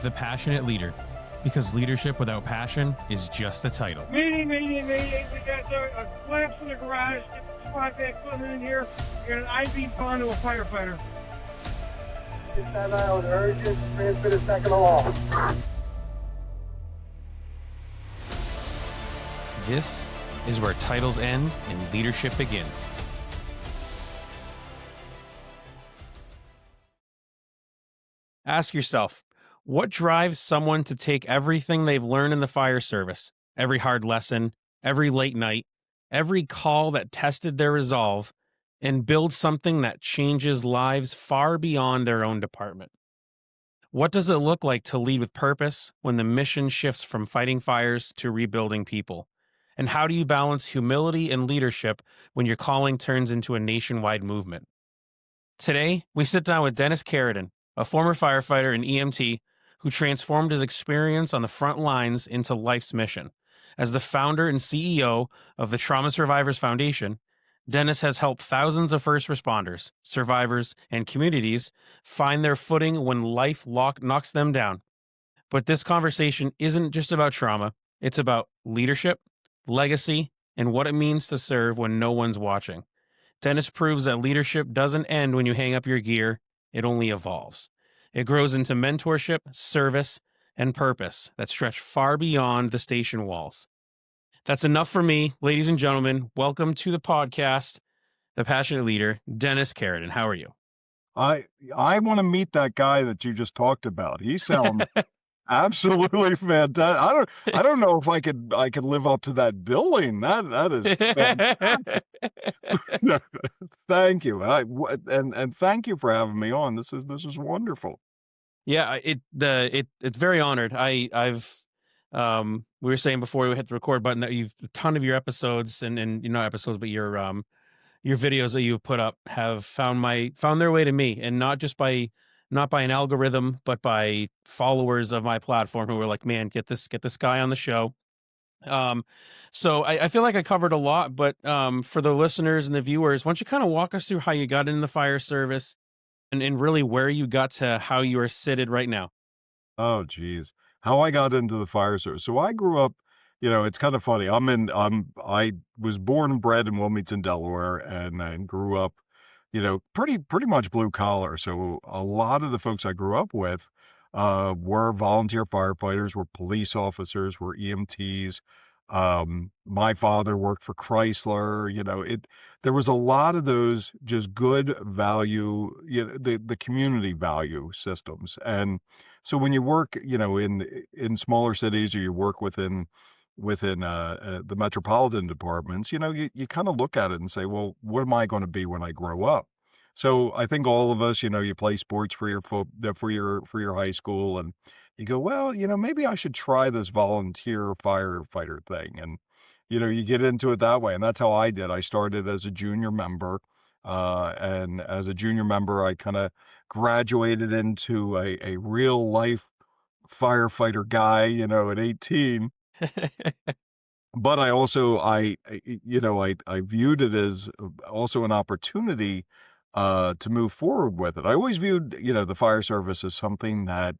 The Passionate Leader, because leadership without passion is just a title. Meeting. We got a collapse in the garage. Get the squad back equipment in here. We got an I-beam gone to a firefighter. Get that out, urgent, transmit a second along. This is where titles end and leadership begins. Ask yourself, what drives someone to take everything they've learned in the fire service, every hard lesson, every late night, every call that tested their resolve, and build something that changes lives far beyond their own department? What does it look like to lead with purpose when the mission shifts from fighting fires to rebuilding people? And how do you balance humility and leadership when your calling turns into a nationwide movement? Today, we sit down with Dennis Carradin, a former firefighter and EMT who transformed his experience on the front lines into life's mission. As the founder and CEO of the Trauma Survivors Foundation, Dennis has helped thousands of first responders, survivors, and communities find their footing when life knocks them down. But this conversation isn't just about trauma. It's about leadership, legacy, and what it means to serve when no one's watching. Dennis proves that leadership doesn't end when you hang up your gear. It only evolves. It grows into mentorship, service, and purpose that stretch far beyond the station walls. That's enough for me. Ladies and gentlemen, welcome to the podcast, The Passionate Leader, Dennis Carradin. How are you? I want to meet that guy that you just talked about. He sounds absolutely fantastic. I don't know if I could live up to that billing. That is fantastic. Thank you. And thank you for having me on. This is wonderful. Yeah, it's very honored. I've we were saying before we hit the record button that you've a ton of your episodes and you know episodes, but your videos that you've put up have found their way to me, and not by an algorithm, but by followers of my platform who were like, man, get this guy on the show. So I feel like I covered a lot, but for the listeners and the viewers, why don't you kind of walk us through how you got into the fire service and really where you got to how you are seated right now? Oh, geez. How I got into the fire service. So I grew up, it's kind of funny. I was born and bred in Wilmington, Delaware, and grew up, pretty much blue collar. So a lot of the folks I grew up with were volunteer firefighters, were police officers, were EMTs. My father worked for Chrysler. There was a lot of those just good value, the community value systems. And so when you work, in smaller cities, or you work within the metropolitan departments, you kind of look at it and say, well, what am I going to be when I grow up? So I think all of us, you play sports for your high school, and you go, well, maybe I should try this volunteer firefighter thing. And, you get into it that way. And that's how I did. I started as a junior member. And as a junior member, I kind of graduated into a real life firefighter guy, at 18. But I also, I viewed it as also an opportunity to move forward with it. I always viewed, the fire service as something that,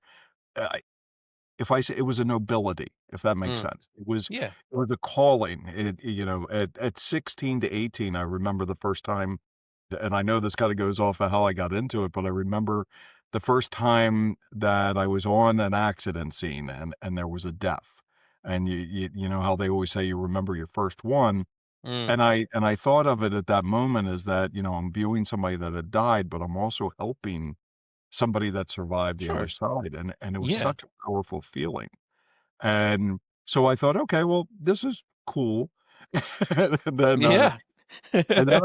uh, if I say it was a nobility, if that makes sense. Yeah. It was a calling. At 16 to 18, I remember the first time, and I know this kind of goes off of how I got into it, but I remember the first time that I was on an accident scene and there was a death. And you know how they always say you remember your first one. And I thought of it at that moment as that, I'm viewing somebody that had died, but I'm also helping somebody that survived the other side. And it was such a powerful feeling. And so I thought, okay, well, this is cool. And then, Yeah. and then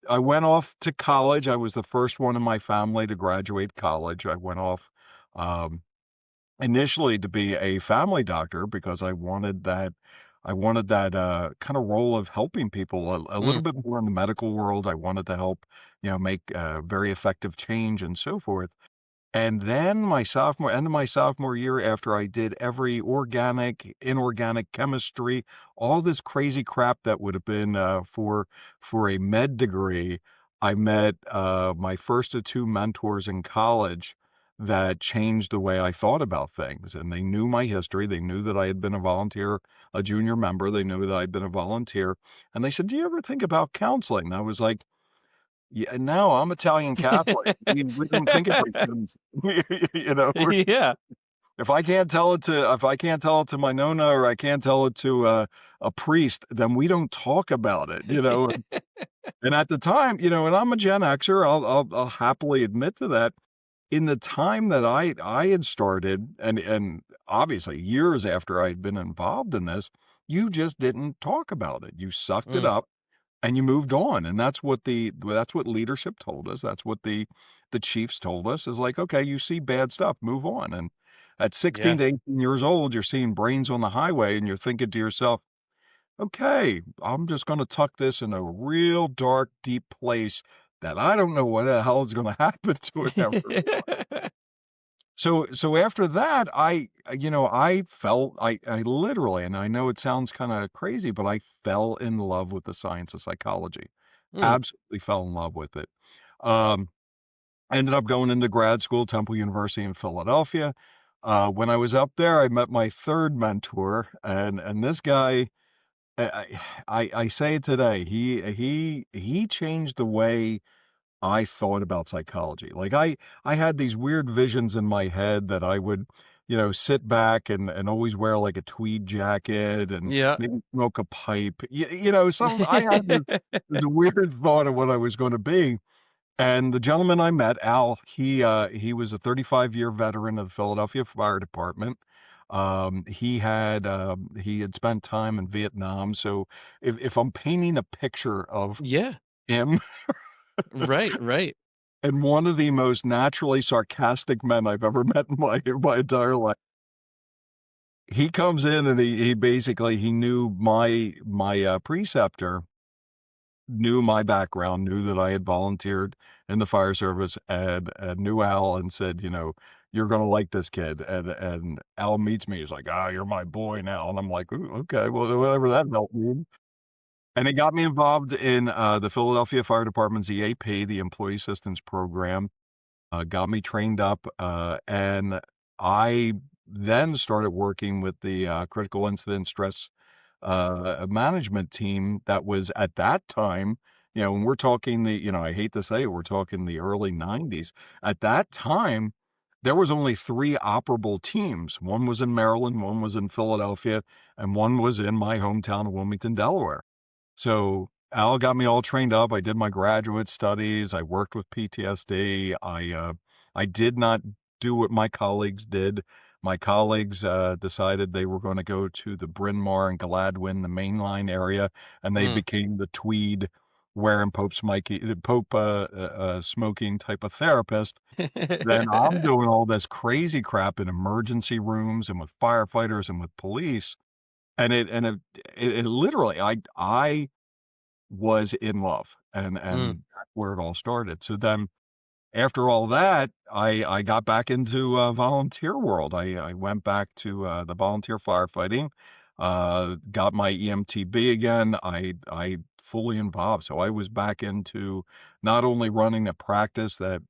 I went off to college. I was the first one in my family to graduate college. I went off, initially to be a family doctor because I wanted that kind of role of helping people a little bit more in the medical world. I wanted to help, make very effective change and so forth. And then end of my sophomore year, after I did every organic, inorganic chemistry, all this crazy crap that would have been for a med degree, I met my first of two mentors in college that changed the way I thought about things. And they knew my history. They knew that I had been a volunteer, a junior member. They knew that I'd been a volunteer. And they said, "Do you ever think about counseling?" And I was like, "Yeah, no, I'm Italian Catholic. We don't think about things." Yeah. If I can't tell it to my nonna, or I can't tell it to a priest, then we don't talk about it. And at the time, and I'm a Gen Xer, I'll happily admit to that. In the time that I had started, and obviously years after I'd been involved in this, you just didn't talk about it. You sucked it Mm, up and you moved on. And that's what leadership told us. That's what the chiefs told us, is like, okay, you see bad stuff, move on. And at 16 yeah. to 18 years old, you're seeing brains on the highway and you're thinking to yourself, okay, I'm just going to tuck this in a real dark, deep place that I don't know what the hell is going to happen to it after. So after that, I felt, I literally, and I know it sounds kind of crazy, but I fell in love with the science of psychology. Mm, Absolutely fell in love with it. Um, I ended up going into grad school, Temple University in Philadelphia. When I was up there, I met my third mentor, and this guy, I say it today, he changed the way I thought about psychology. Like, I had these weird visions in my head that I would, sit back and always wear like a tweed jacket and yeah. maybe smoke a pipe. Some I had this weird thought of what I was going to be. And the gentleman I met, Al, he was a 35-year veteran of the Philadelphia Fire Department. He had spent time in Vietnam. So if I'm painting a picture of Yeah. him, Right, right. and one of the most naturally sarcastic men I've ever met in my entire life. He comes in and he basically, he knew my preceptor, knew my background, knew that I had volunteered in the fire service, and knew Al, and said, "You're gonna like this kid." And Al meets me. He's like, "Ah, you're my boy now." And I'm like, "Ooh, okay, well, whatever that helped mean." And it got me involved in the Philadelphia Fire Department's EAP, the Employee Assistance Program. Got me trained up, and I then started working with the critical incident stress management team that was at that time, when we're talking I hate to say it, we're talking the early 90s. At that time, there was only three operable teams. One was in Maryland, one was in Philadelphia, and one was in my hometown of Wilmington, Delaware. So Al got me all trained up. I did my graduate studies. I worked with PTSD. I did not do what my colleagues did. My colleagues decided they were going to go to the Bryn Mawr and Gladwin, the mainline area, and they Mm. became the tweed wearing Pope smoking type of therapist. Then I'm doing all this crazy crap in emergency rooms and with firefighters and with police, and it literally, I was in love, and Mm, that's where it all started. So then after all that, I got back into volunteer world. I went back to the volunteer firefighting, got my EMTB again. I fully involved. So I was back into not only running a practice that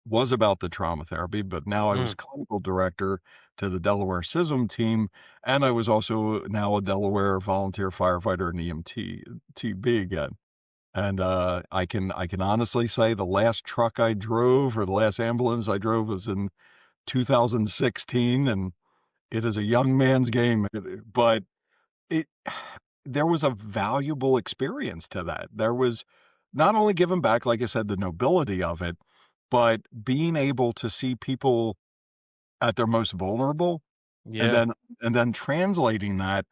was about the trauma therapy, but now I was mm. clinical director to the Delaware SISM team, and I was also now a Delaware volunteer firefighter and EMT again. And I can honestly say the last truck I drove, or the last ambulance I drove, was in 2016, and it is a young man's game. But it there was a valuable experience to that. There was not only giving back, like I said, the nobility of it, but being able to see people at their most vulnerable, and Yeah. then translating that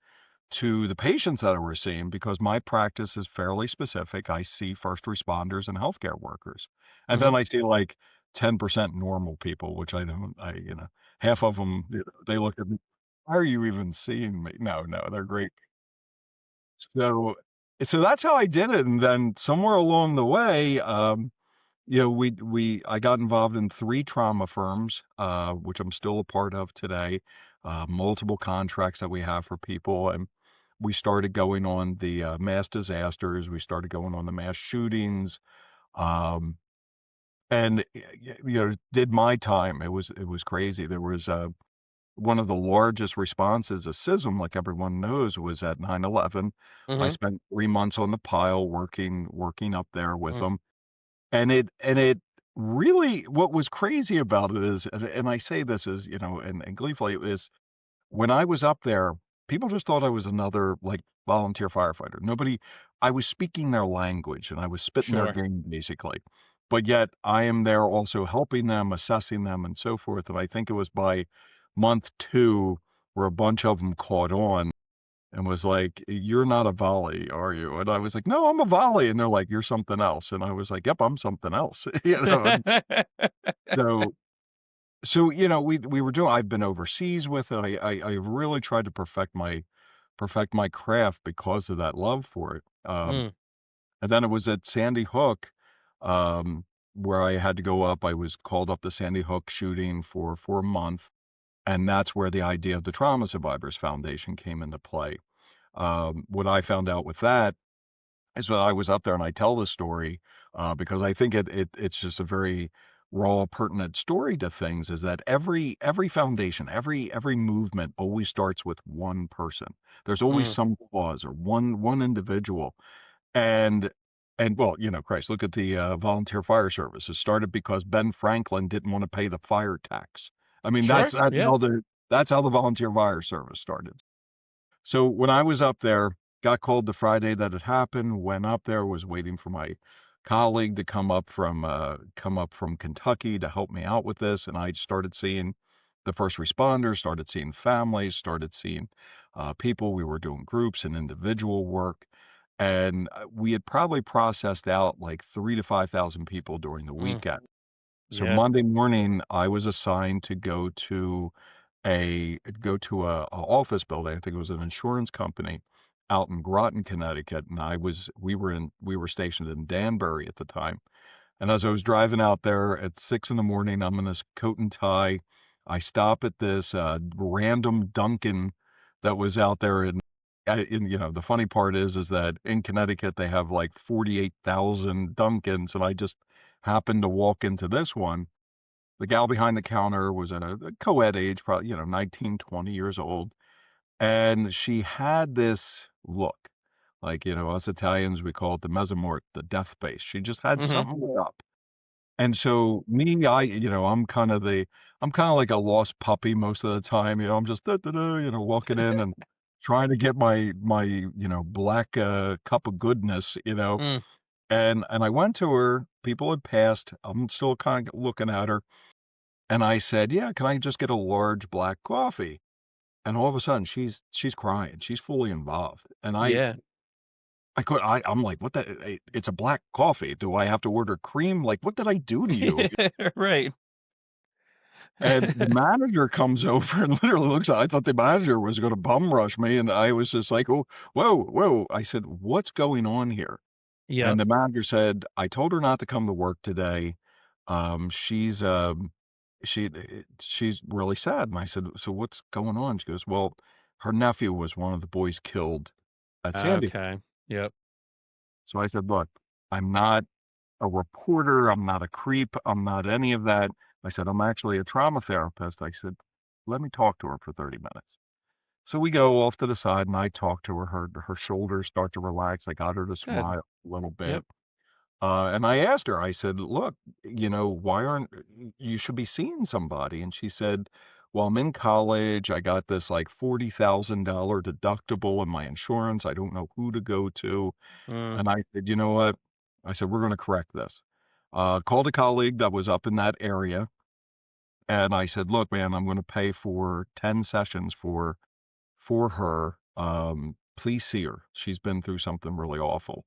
to the patients that we're seeing, because my practice is fairly specific. I see first responders and healthcare workers. And Mhm. then I see like 10% normal people, which I don't, half of them, they look at me, why are you even seeing me? No, no, they're great. So, so that's how I did it. And then somewhere along the way, I got involved in three trauma firms, which I'm still a part of today. Multiple contracts that we have for people, and we started going on the mass disasters. We started going on the mass shootings. Um, and, did my time. It was crazy. There was, one of the largest responses, a schism, like everyone knows, was at 9/11. I Mhm. spent 3 months on the pile working up there with Mm. them, and it really what was crazy about it is, and I say this as, and gleefully, is when I was up there, people just thought I was another, like, volunteer firefighter. Nobody I was speaking their language, and I was spitting their Sure. game, basically. But yet, I am there also helping them, assessing them, and so forth, and I think it was by month 2 where a bunch of them caught on and was like, "You're not a volley, are you?" And I was like, "No, I'm a volley," and they're like, "You're something else," and I was like, "Yep, I'm something else," and so we were doing I've been overseas with it. I really tried to perfect my craft because of that love for it. Mm. And then it was at Sandy Hook, um, where I had to go up. I was called up to Sandy Hook shooting for a month, and that's where the idea of the Trauma Survivors Foundation came into play. What I found out with that is when I was up there, and I tell this story, because I think it's just a very raw, pertinent story to things, is that every foundation, every movement always starts with one person. There's always Mm. some cause or one individual. And well, Christ, look at the, volunteer fire service. It started because Ben Franklin didn't wanna pay the fire tax. I mean, Sure. Yeah. that's how the volunteer fire service started. So when I was up there, got called the Friday that it happened, went up there, was waiting for my colleague to come up from Kentucky to help me out with this, and I started seeing the first responders, started seeing families, started seeing people. We were doing groups and individual work, and we had probably processed out like 3 to 5,000 people during the Mm. weekend. So Yeah. Monday morning, I was assigned to go to a office building. I think it was an insurance company out in Groton, Connecticut, and we were stationed in Danbury at the time. And as I was driving out there at 6 in the morning, I'm in this coat and tie. I stop at this random Dunkin' that was out there, and the funny part is that in Connecticut they have like 48,000 Dunkins, and I just happened to walk into this one. The gal behind the counter was a co-ed age, probably, 19, 20 years old. And she had this look, like, us Italians, we call it the mezzamort, the death face. She just had Mhm. something up. And so me, I'm kind of like a lost puppy most of the time. I'm just, da, da, da, walking in and trying to get my black cup of goodness. Mm. And I went to her. People had passed. I'm still kind of looking at her. And I said, "Yeah, can I just get a large black coffee?" And all of a sudden, she's crying. She's fully involved. And Yeah. I'm like, "What the it's a black coffee. Do I have to order cream? Like, what did I do to you?" Right. And the manager comes over and literally looks at I thought the manager was gonna bum rush me, and I was just like, "Oh, whoa, whoa." I said, "What's going on here?" Yep. And the manager said, "I told her not to come to work today. She's, she's really sad." And I said, "So what's going on?" She goes, "Well, her nephew was one of the boys killed at Sandy." Okay. Yep. So I said, "Look, I'm not a reporter. I'm not a creep. I'm not any of that." I said, "I'm actually a trauma therapist." I said, "Let me talk to her for 30 minutes." So we go off to the side and I talk to her. Her shoulders start to relax. I got her to Good. smile a little bit. Yep. And I asked her, I said, "Look, why aren't you should be seeing somebody?" And she said, "Well, I'm in college. I got this like $40,000 deductible in my insurance. I don't know who to go to." Mm. And I said, "You know what?" I said, "We're going to correct this." Called a colleague that was up in that area. And I said, "Look, man, I'm going to pay for 10 sessions for her. Please see her. She's been through something really awful."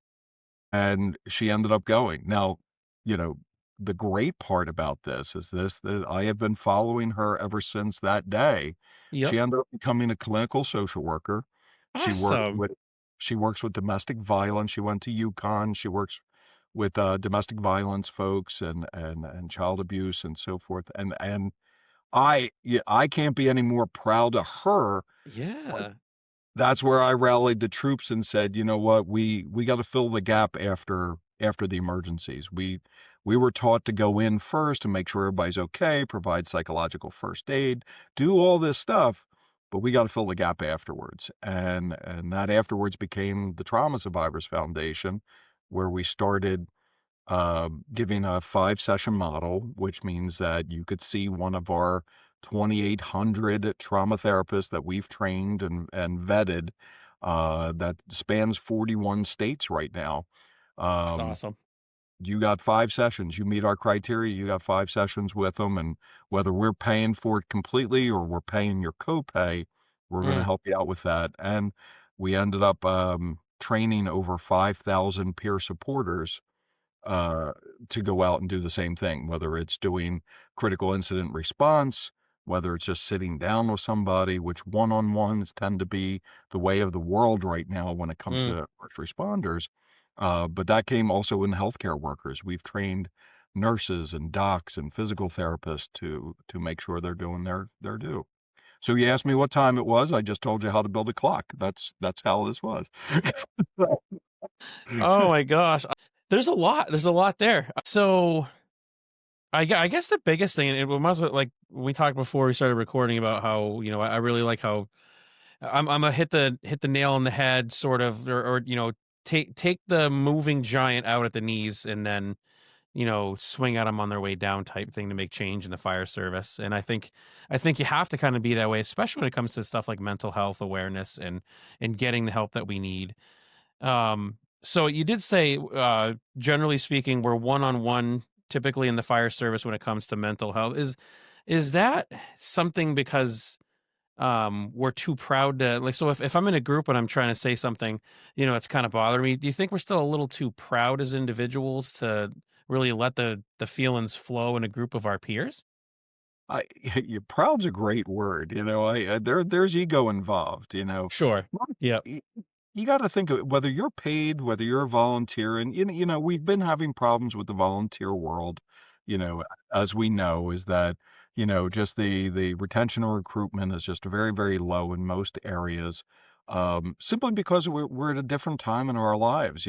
And she ended up going. Now, you know, the great part about this is that I have been following her ever since that day. Yep. She ended up becoming a clinical social worker. She works Awesome. with she works with domestic violence. She went to UConn. She works with domestic violence folks and child abuse and so forth. And I can't be any more proud of her. Yeah. That's where I rallied the troops and said, "You know what? We gotta fill the gap after the emergencies. We were taught to go in first and make sure everybody's okay, provide psychological first aid, do all this stuff, but we got to fill the gap afterwards. And that afterwards became the Trauma Survivors Foundation, where we started giving a 5 session model, which means that you could see one of our 2,800 trauma therapists that we've trained and vetted, that spans 41 states right now. That's Um, awesome. you got 5 sessions. You meet our criteria, you got 5 sessions with them, and whether we're paying for it completely or we're paying your copay, we're going to Mm, help you out with that. And we ended up training over 5,000 peer supporters uh, to go out and do the same thing, whether it's doing critical incident response, whether it's just sitting down with somebody, which one-on-ones tend to be the way of the world right now when it comes mm, to first responders. But that came also in healthcare workers. We've trained nurses and docs and physical therapists to make sure they're doing their due. So you asked me what time it was. I just told you how to build a clock. That's how this was. oh my gosh. There's a lot there. So I guess the biggest thing, and it was like we talked before we started recording about how, I really like how I'm a hit the nail on the head sort of, or take the moving giant out at the knees and then, swing at them on their way down type thing to make change in the fire service. And I think you have to kind of be that way, especially when it comes to stuff like mental health awareness and getting the help that we need. So you did say, generally speaking, we're one on one typically in the fire service when it comes to mental health. Is that something because we're too proud to, like, so if I'm in a group and I'm trying to say something, it's kind of bothering me. Do you think we're still a little too proud as individuals to really let the feelings flow in a group of our peers? I you proud's a great word, there's ego involved, Sure. Well, Yep. y you gotta think of whether you're paid, whether you're a volunteer, and, we've been having problems with the volunteer world, you know, as we know, is that, just the retention or recruitment is just very, very low in most areas, simply because we're at a different time in our lives,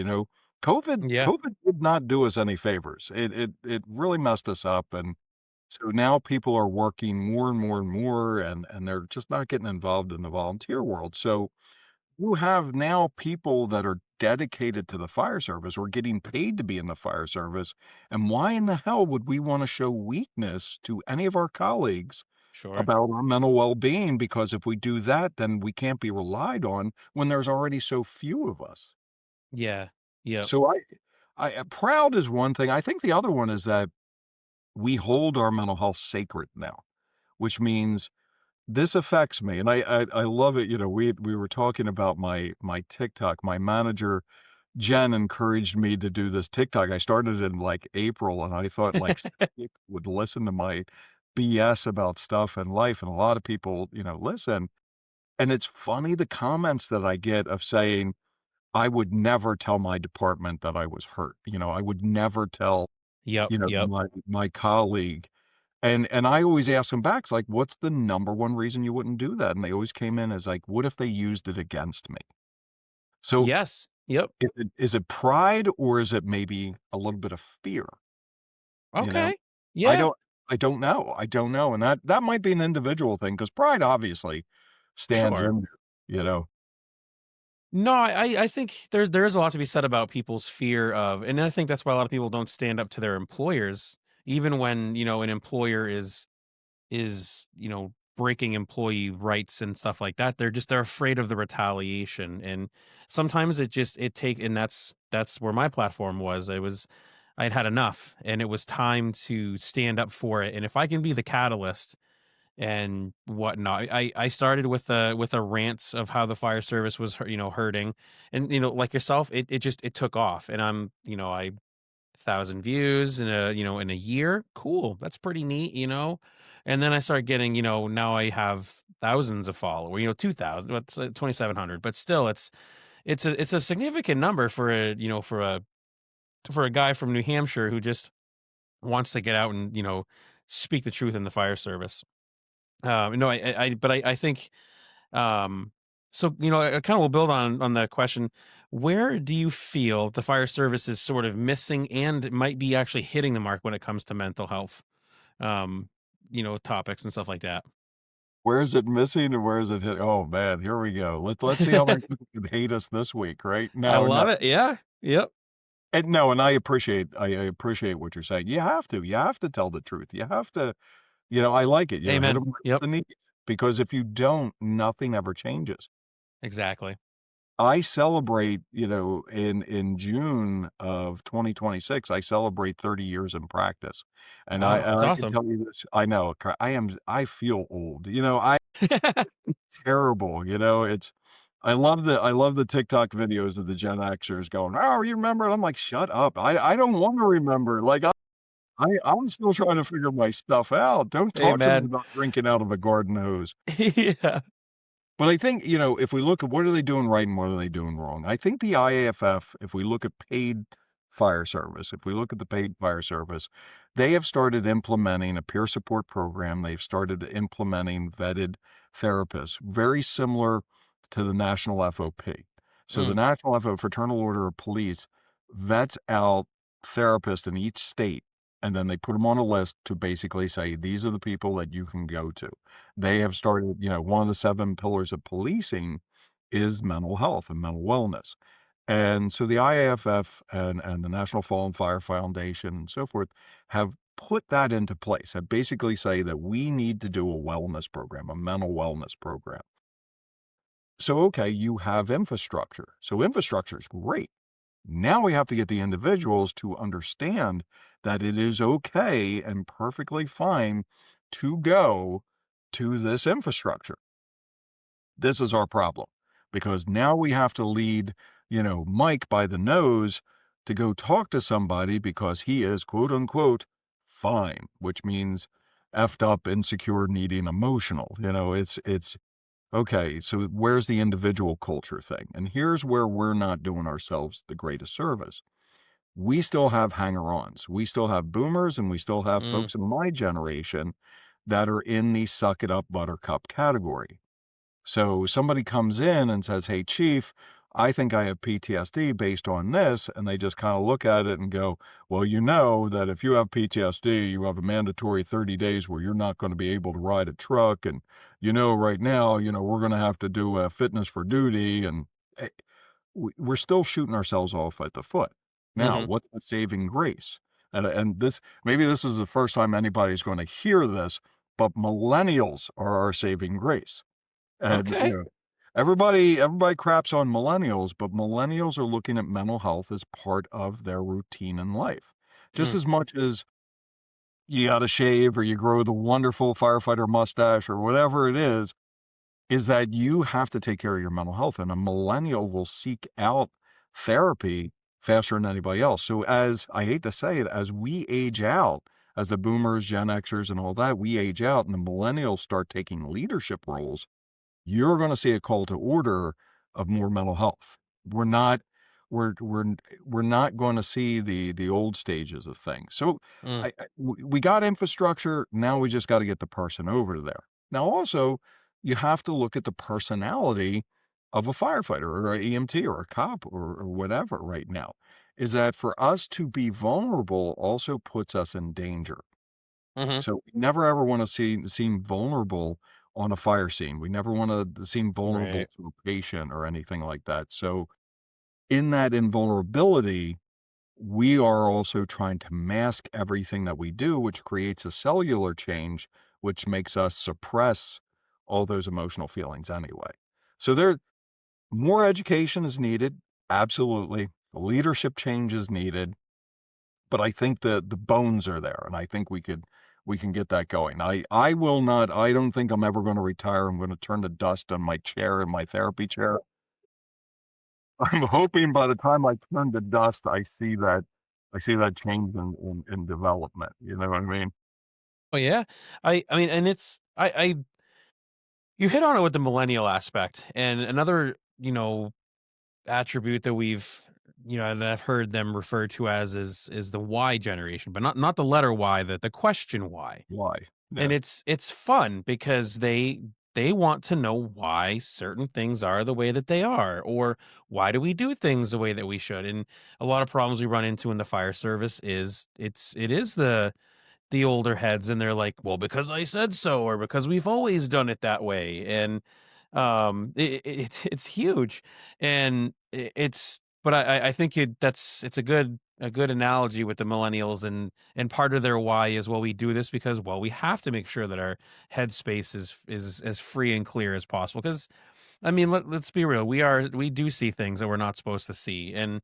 COVID Yeah. COVID did not do us any favors. It really messed us up, and so now people are working more and more and more, and they're just not getting involved in the volunteer world. So you have now people that are dedicated to the fire service or getting paid to be in the fire service. And why in the hell would we want to show weakness to any of our colleagues Sure. about our mental well-being? Because if we do that, then we can't be relied on when there's already so few of us. Yeah. Yep. So proud is one thing. I think the other one is that we hold our mental health sacred now, which means this affects me, and I love it. We were talking about my TikTok. My manager Jen encouraged me to do this TikTok. I started in like April, and I thought like people would listen to my BS about stuff and life, and a lot of people, listen. And it's funny the comments that I get of saying I would never tell my department that I was hurt. I would never tell Yep. Yep. my colleague. And I always ask them back, it's like, "What's the number one reason you wouldn't do that?" And they always came in as like, "What if they used it against me?" So, Yes. Yep. is it pride or is it maybe a little bit of fear, you know? Okay. I Yeah. don't I don't know, and that might be an individual thing because pride obviously stands Sure. in there, you know? No, I think there is a lot to be said about people's fear of, and I think that's why a lot of people don't stand up to their employers, even when an employer is breaking employee rights and stuff like that. They're afraid of the retaliation, and sometimes and that's where my platform was. I'd had enough, and it was time to stand up for it. And if I can be the catalyst and whatnot. I started with a rant of how the fire service was hurting, and like yourself, it took off, and I 1,000 views in a year. Cool, that's pretty neat. And then I started getting now I have thousands of followers. 2,000, but 2,700, but still it's a significant number for a guy from New Hampshire who just wants to get out and speak the truth in the fire service. No, but I think, um, so, I kind of will build on the question. Where do you feel the fire service is sort of missing and might be actually hitting the mark when it comes to mental health, um, topics and stuff like that? Where is it missing and where is it hit? Oh man, here we go. Let's see how many people can hate us this week, right? I No, no. love it. Yeah. Yep. And no, and I appreciate what you're saying. You have to tell the truth. You have to, I like it, hit Amen. them right Yep. where the need, because if you don't, nothing ever changes. Exactly. I celebrate, in June of 2026, I celebrate 30 years in practice. And I Wow. and That's I can awesome. tell you this, I know, I feel old. I terrible, I love the TikTok videos of the Gen Xers going, "Oh, you remember?" I'm like, "Shut up. I don't wanna remember." Like, I'm still trying to figure my stuff out. Don't talk to me Amen. about drinking out of a garden hose. Yeah. But I think, if we look at what are they doing right and what are they doing wrong, I think the IAFF, if we look at paid fire service, if we look at the paid fire service, they have started implementing a peer support program. They've started implementing vetted therapists, very similar to the National FOP. So the Mm, National FO, Fraternal Order of Police, vets out therapists in each state, and then they put them on a list to basically say, these are the people that you can go to. They have started, one of the 7 pillars of policing is mental health and mental wellness. And so the IAFF and the National Fallen Fire Foundation and so forth have put that into place, have basically say that we need to do a wellness program, a mental wellness program. So, okay, you have infrastructure. So infrastructure is great. Now we have to get the individuals to understand that it is okay and perfectly fine to go to this infrastructure. This is our problem because now we have to lead, Mike by the nose to go talk to somebody because he is quote unquote fine, which means effed up, insecure, needy, and emotional. It's okay. So where's the individual culture thing? And here's where we're not doing ourselves the greatest service. We still have hanger-ons. We still have boomers and we still have mm, folks in my generation that are in the suck it up buttercup category. So somebody comes in and says, "Hey, chief, I think I have PTSD based on this." And they just kind of look at it and go, "Well, you know that if you have PTSD, you have a mandatory 30 days where you're not going to be able to ride a truck. And, right now, we're going to have to do a fitness for duty." And eh, we're still shooting ourselves off at the foot. Now, mhm. what's the saving grace? And maybe this is the first time anybody's going to hear this, but millennials are our saving grace. And, Okay. everybody craps on millennials, but millennials are looking at mental health as part of their routine in life. Just Mm, as much as you gotta shave or you grow the wonderful firefighter mustache or whatever it is that you have to take care of your mental health, and a millennial will seek out therapy faster than anybody else. So as I hate to say it, as we age out, as the boomers, Gen Xers, and all that, we age out and the millennials start taking leadership roles, you're going to see a call to order of more mental health. We're not we're we're not going to see the old stages of things. So mm, we got infrastructure. Now we just got to get the person over there. Now also you have to look at the personality of a firefighter or an EMT or a cop or whatever right now. Is that for us to be vulnerable also puts us in danger. mhm. So we never ever want to seem vulnerable on a fire scene. We never want to seem vulnerable Right. to a patient or anything like that. So in that invulnerability, we are also trying to mask everything that we do, which creates a cellular change, which makes us suppress all those emotional feelings anyway. So there more education is needed. Absolutely. Leadership change is needed, but I think the bones are there, and I think we can get that going. I will not. I don't think I'm ever going to retire. I'm going to turn to dust on my chair in my therapy chair. I'm hoping by the time I turn to dust, I see that change in development. You know what I mean? Oh, yeah. I mean, and it's I you hit on it with the millennial aspect, and another, attribute that that I've heard them referred to as is the Y generation, but not the letter Y, the question why. Why? And Yeah. it's fun because they want to know why certain things are the way that they are, or why do we do things the way that we should. And a lot of problems we run into in the fire service is it is the older heads, and they're like, "Well, because I said so," or "Because we've always done it that way." And it's huge. And it's but I think it's a good analogy with the millennials. And part of their why is, well, we do this because, well, we have to make sure that our headspace is as free and clear as possible. Because I mean, let's be real, we do see things that we're not supposed to see. And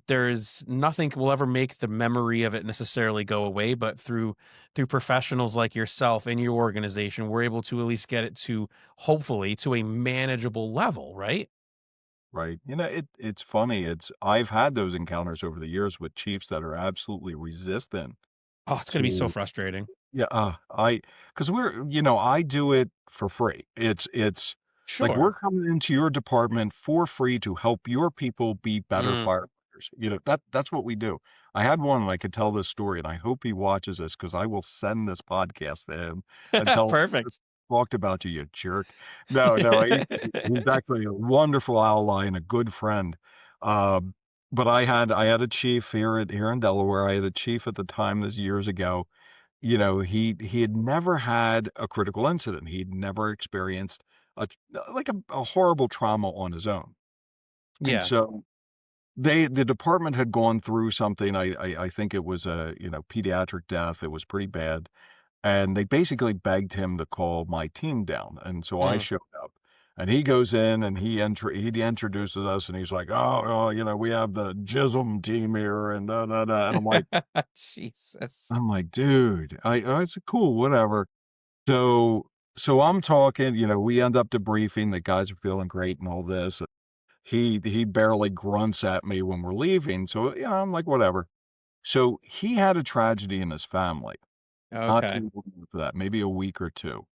there's nothing will ever make the memory of it necessarily go away, but through professionals like yourself and your organization, we're able to at least get it to, hopefully, to a manageable level, right? Right. It's funny. I've had those encounters over the years with chiefs that are absolutely resistant Oh, it's gonna be so to frustrating. yeah, because I do it for free. It's like we're Sure. coming into your department for free to help your people be better Mm. firefighters. That's what we do. I had one, and I could tell this story, and I hope he watches this because I will send this podcast to him and tell him I Perfect. talked about you, you jerk. No, no, he's actually a wonderful ally and a good friend. Um, but I had a chief here in Delaware. I had a chief at the time, this years ago. He had never had a critical incident. He'd never experienced a horrible trauma on his own. And Yeah. so the department had gone through something. I think it was a, pediatric death. It was pretty bad. And they basically begged him to call my team down. And so I Mm. showed up. And he goes in and he introduces us and he's like, "Oh, we have the Jism team here and da da da." And Jesus. I'm like, "Dude, I said, cool, whatever." So so I'm talking, we end up debriefing, the guys are feeling great and all this. He barely grunts at me when we're leaving, so, I'm like, "Whatever." So he had a tragedy in his family, not Okay. too long after that, maybe a week or 2,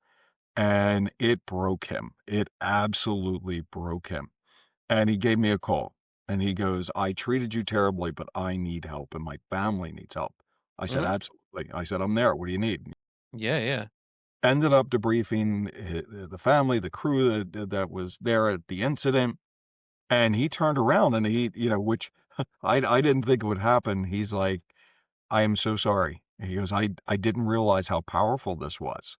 and it broke him. It absolutely broke him, and he gave me a call, and he goes, "I treated you terribly, but I need help, and my family needs help." I said, Mhm. "Absolutely." I said, "I'm there. What do you need?" Yeah, yeah. Ended up debriefing the family, the crew that was there at the incident, and he turned around and which I didn't think it would happen. He's like, "I am so sorry." He goes, "I didn't realize how powerful this was."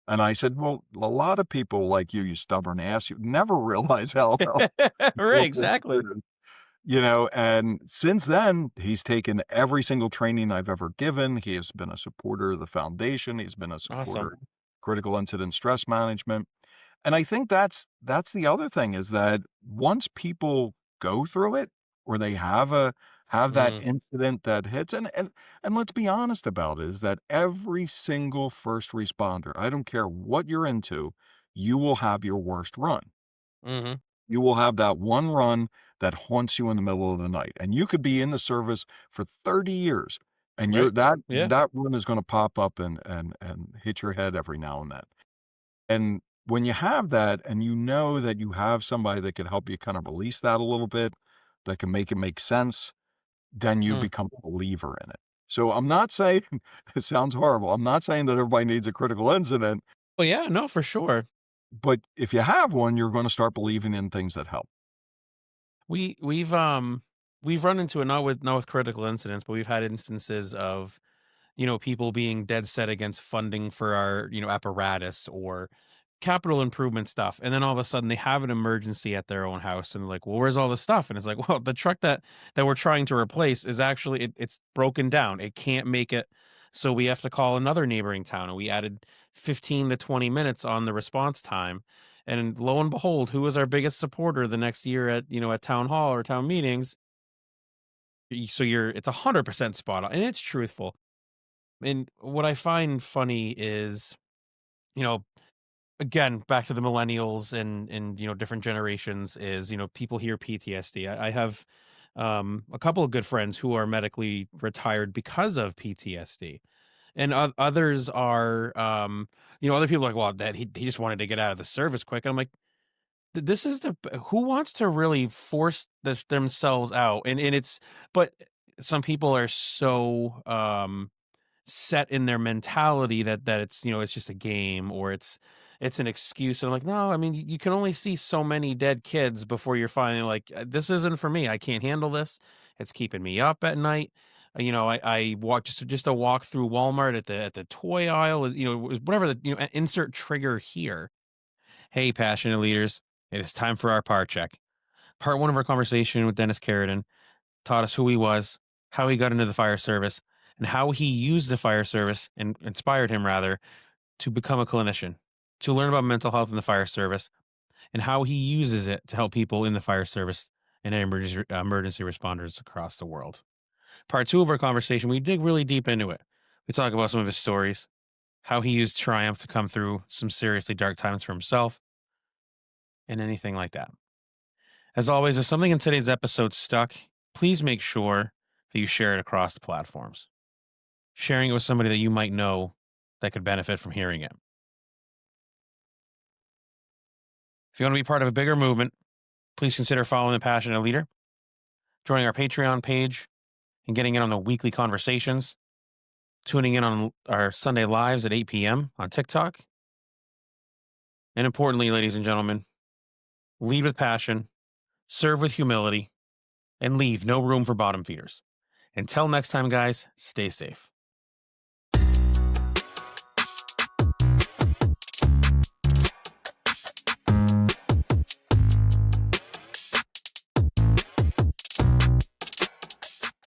And I said, "Well, a lot of people like you stubborn ass, you never realize how Right, powerful it exactly. is." And since then, he's taken every single training I've ever given. He has been a supporter of the foundation. He's been a supporter Awesome. of critical incident stress management. And I think that's the other thing is that once people go through it or they have that Mm. incident that hits and let's be honest about it, is that every single first responder, I don't care what you're into, you will have your worst run. Mhm. You will have that one run that haunts you in the middle of the night, and you could be in the service for 30 years, and you're Right. that Yeah. that run is gonna pop up and hit your head every now and then. And when you have that and you know that you have somebody that can help you kind of release that a little bit, that can make it make sense, then you Mm. become a believer in it. So I'm not saying it sounds horrible. I'm not saying that everybody needs a critical incident, Well, yeah, no, for sure. but if you have one, you're gonna start believing in things that help. We've run into it, not with critical incidents, but we've had instances of, people being dead set against funding for our, apparatus or capital improvement stuff. And then all of a sudden they have an emergency at their own house and like, well, where's all the stuff? And it's like, well, the truck that we're trying to replace is actually it's broken down. It can't make it. So we have to call another neighboring town. And we added 15 to 20 minutes on the response time. And lo and behold, who was our biggest supporter the next year at town hall or town meetings? So it's 100% spot on and it's truthful. And what I find funny is, you know, again, back to the millennials and different generations is, people hear PTSD. I have a couple of good friends who are medically retired because of PTSD. And others are other people are like, well, that he just wanted to get out of the service quick. And I'm like, This is who wants to really force themselves out?" And it's but some people are so set in their mentality that it's it's just a game, or it's an excuse. And I'm like, no, I mean, you can only see so many dead kids before you're finally like, this isn't for me. I can't handle this. It's keeping me up at night. I walk just a walk through Walmart at the toy aisle, whatever insert trigger here. Hey, passionate leaders, it is time for our part check. Part one of our conversation with Dennis Carradin taught us who he was, how he got into the fire service, and how he used the fire service and inspired him rather to become a clinician, to learn about mental health in the fire service, and how he uses it to help people in the fire service and emergency responders across the world. Part two of our conversation, we dig really deep into it. We talk about some of his stories, how he used triumph to come through some seriously dark times for himself, and anything like that. As always, if something in today's episode stuck, please make sure that you share it across the platforms. Sharing it with somebody that you might know that could benefit from hearing it. If you want to be part of a bigger movement, please consider following the Passionate Leader, joining our Patreon page, and getting in on the weekly conversations, tuning in on our Sunday lives at 8 p.m. on TikTok. And importantly, ladies and gentlemen, lead with passion, serve with humility, and leave no room for bottom feeders. Until next time, guys, stay safe.